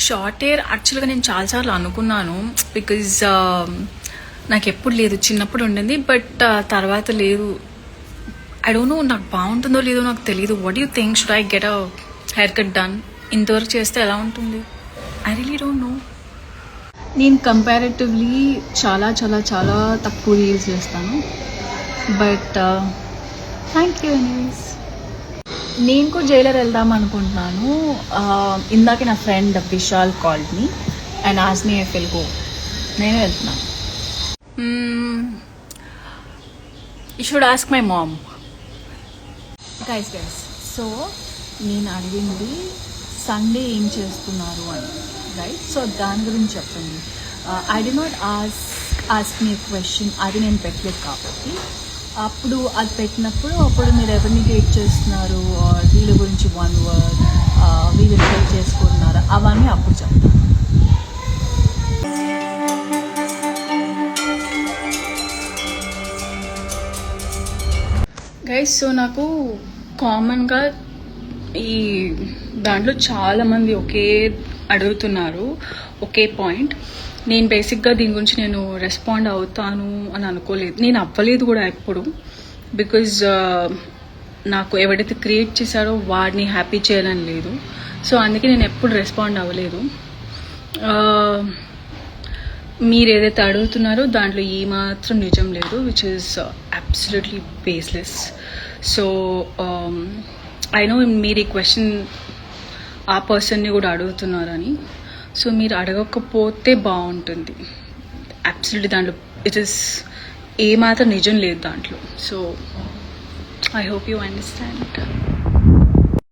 Short hair యాక్చువల్గా నేను చాలాసార్లు అనుకున్నాను. బికాజ్ నాకు ఎప్పుడు లేదు, చిన్నప్పుడు ఉండింది, బట్ తర్వాత లేదు. ఐ డోంట్ నో నాకు బాగుంటుందో లేదో నాకు తెలియదు. What you think, should I get a hair cut done? ఇంతవరకు చేస్తే ఎలా ఉంటుంది? I really don't know. నేను కంపారిటివ్లీ చాలా చాలా చాలా తక్కువ రీల్స్ చేస్తాను, బట్ థ్యాంక్ యూ ఎనీవేస్. నేను కూడా జైలర్ వెళ్దాం అనుకుంటున్నాను. ఇందాక నా friend Vishal called me and ask me if will go. నేను వెళ్తున్నాను. You should ask my mom. Guys so నేను అడిగింది సండే ఏం చేస్తున్నారు అని, రైట్? సో దాని గురించి చెప్పండి. I did not ask me question, అది నేను పెట్టలేదు కాబట్టి. అప్పుడు అది పెట్టినప్పుడు అప్పుడు మీరు ఎవరిని డేట్ చేస్తున్నారు, వీళ్ళ గురించి 1 word, వీళ్ళు ట్రై చేసుకుంటున్నారు, అవన్నీ అప్పుడు చెప్తాను. గైస్ సో నాకు కామన్గా ఈ దాంట్లో చాలామంది అడుగుతున్నారు ఒకే పాయింట్. నేను బేసిక్గా దీని గురించి నేను రెస్పాండ్ అవుతాను అని అనుకోలేదు, నేను అవ్వలేదు కూడా ఎప్పుడు. బికాజ్ నాకు ఎవరైతే క్రియేట్ చేశారో వాడిని హ్యాపీ చేయాలని లేదు. సో అందుకే నేను ఎప్పుడు రెస్పాండ్ అవ్వలేదు. మీరు ఏదైతే అడుగుతున్నారో దాంట్లో ఏమాత్రం నిజం లేదు, which is absolutely baseless. So I know మీరు ఈ క్వశ్చన్ ఆ పర్సన్ని కూడా అడుగుతున్నారని. సో మీరు అడగకపోతే బాగుంటుంది. అబ్సల్యూట్లీ దాంట్లో ఇట్ ఈస్ ఏమాత్రం నిజం లేదు దాంట్లో. So I hope you understand.